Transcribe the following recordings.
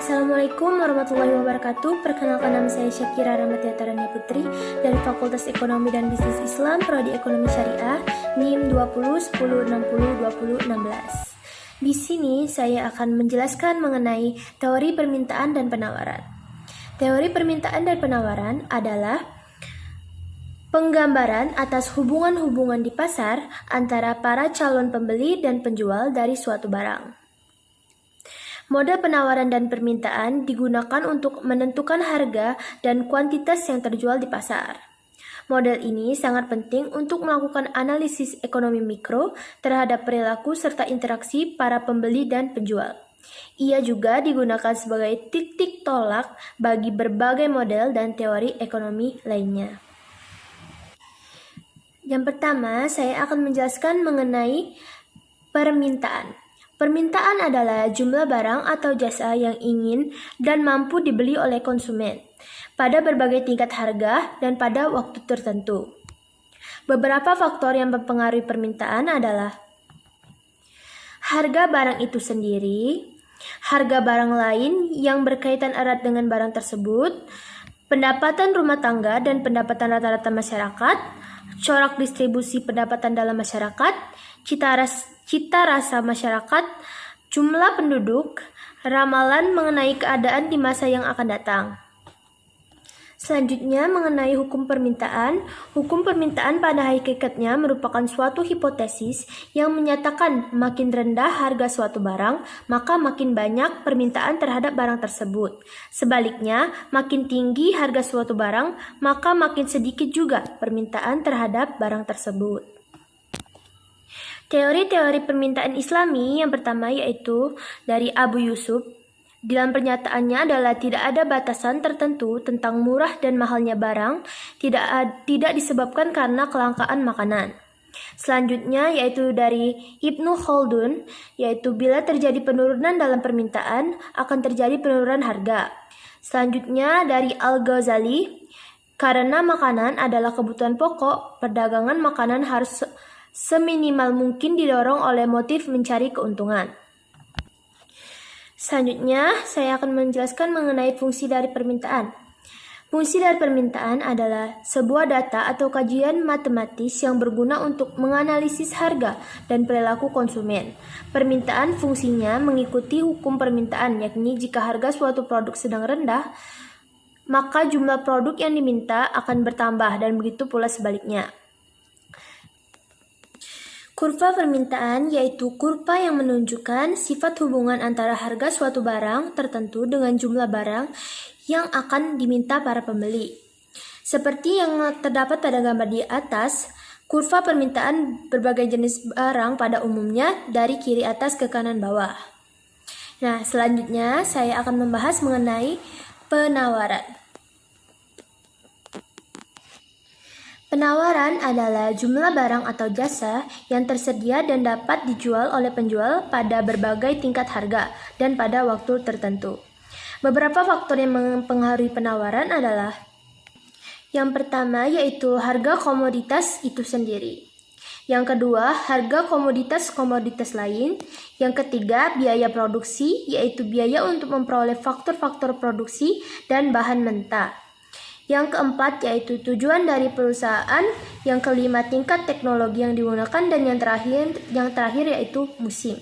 Assalamualaikum warahmatullahi wabarakatuh. Perkenalkan, nama saya Syakira Rahmatia Tarania Putri dari Fakultas Ekonomi dan Bisnis Islam, Prodi Ekonomi Syariah, NIM 2010602016. Di sini saya akan menjelaskan mengenai teori permintaan dan penawaran. Teori permintaan dan penawaran adalah penggambaran atas hubungan-hubungan di pasar antara para calon pembeli dan penjual dari suatu barang. Model penawaran dan permintaan digunakan untuk menentukan harga dan kuantitas yang terjual di pasar. Model ini sangat penting untuk melakukan analisis ekonomi mikro terhadap perilaku serta interaksi para pembeli dan penjual. Ia juga digunakan sebagai titik tolak bagi berbagai model dan teori ekonomi lainnya. Yang pertama, saya akan menjelaskan mengenai permintaan. Permintaan adalah jumlah barang atau jasa yang ingin dan mampu dibeli oleh konsumen pada berbagai tingkat harga dan pada waktu tertentu. Beberapa faktor yang mempengaruhi permintaan adalah harga barang itu sendiri, harga barang lain yang berkaitan erat dengan barang tersebut, pendapatan rumah tangga dan pendapatan rata-rata masyarakat, corak distribusi pendapatan dalam masyarakat, cita rasa masyarakat, jumlah penduduk, ramalan mengenai keadaan di masa yang akan datang. Selanjutnya, mengenai hukum permintaan. Hukum permintaan pada hakikatnya merupakan suatu hipotesis yang menyatakan makin rendah harga suatu barang, maka makin banyak permintaan terhadap barang tersebut. Sebaliknya, makin tinggi harga suatu barang, maka makin sedikit juga permintaan terhadap barang tersebut. Teori-teori permintaan Islami yang pertama yaitu dari Abu Yusuf. Dalam pernyataannya adalah tidak ada batasan tertentu tentang murah dan mahalnya barang, tidak disebabkan karena kelangkaan makanan. Selanjutnya yaitu dari Ibnu Khaldun, yaitu bila terjadi penurunan dalam permintaan akan terjadi penurunan harga. Selanjutnya dari Al-Ghazali, karena makanan adalah kebutuhan pokok, perdagangan makanan harus seminimal mungkin didorong oleh motif mencari keuntungan. Selanjutnya, saya akan menjelaskan mengenai fungsi dari permintaan. Fungsi dari permintaan adalah sebuah data atau kajian matematis yang berguna untuk menganalisis harga dan perilaku konsumen. Permintaan fungsinya mengikuti hukum permintaan, yakni jika harga suatu produk sedang rendah, maka jumlah produk yang diminta akan bertambah dan begitu pula sebaliknya. Kurva permintaan yaitu kurva yang menunjukkan sifat hubungan antara harga suatu barang tertentu dengan jumlah barang yang akan diminta para pembeli. Seperti yang terdapat pada gambar di atas, kurva permintaan berbagai jenis barang pada umumnya dari kiri atas ke kanan bawah. Nah, selanjutnya saya akan membahas mengenai penawaran. Penawaran adalah jumlah barang atau jasa yang tersedia dan dapat dijual oleh penjual pada berbagai tingkat harga dan pada waktu tertentu. Beberapa faktor yang mempengaruhi penawaran adalah yang pertama yaitu harga komoditas itu sendiri. Yang kedua, harga komoditas lain. Yang ketiga, biaya produksi, yaitu biaya untuk memperoleh faktor-faktor produksi dan bahan mentah. Yang keempat yaitu tujuan dari perusahaan, yang kelima tingkat teknologi yang digunakan, dan yang terakhir yaitu musim.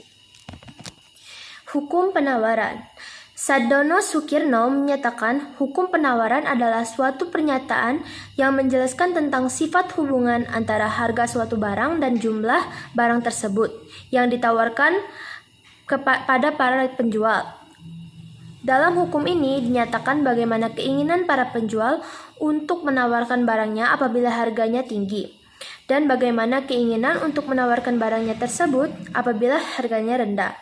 Hukum penawaran. Sadono Sukirno menyatakan hukum penawaran adalah suatu pernyataan yang menjelaskan tentang sifat hubungan antara harga suatu barang dan jumlah barang tersebut yang ditawarkan kepada para penjual. Dalam hukum ini dinyatakan bagaimana keinginan para penjual untuk menawarkan barangnya apabila harganya tinggi, dan bagaimana keinginan untuk menawarkan barangnya tersebut apabila harganya rendah.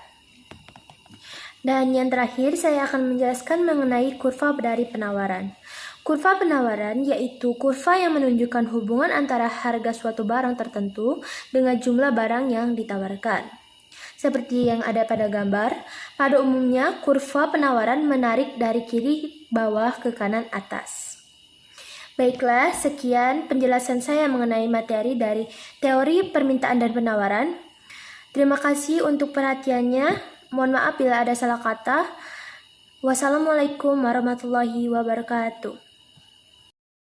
Dan yang terakhir, saya akan menjelaskan mengenai kurva dari penawaran. Kurva penawaran yaitu kurva yang menunjukkan hubungan antara harga suatu barang tertentu dengan jumlah barang yang ditawarkan. Seperti yang ada pada gambar, pada umumnya kurva penawaran menarik dari kiri bawah ke kanan atas. Baiklah, sekian penjelasan saya mengenai materi dari teori permintaan dan penawaran. Terima kasih untuk perhatiannya. Mohon maaf bila ada salah kata. Wassalamualaikum warahmatullahi wabarakatuh.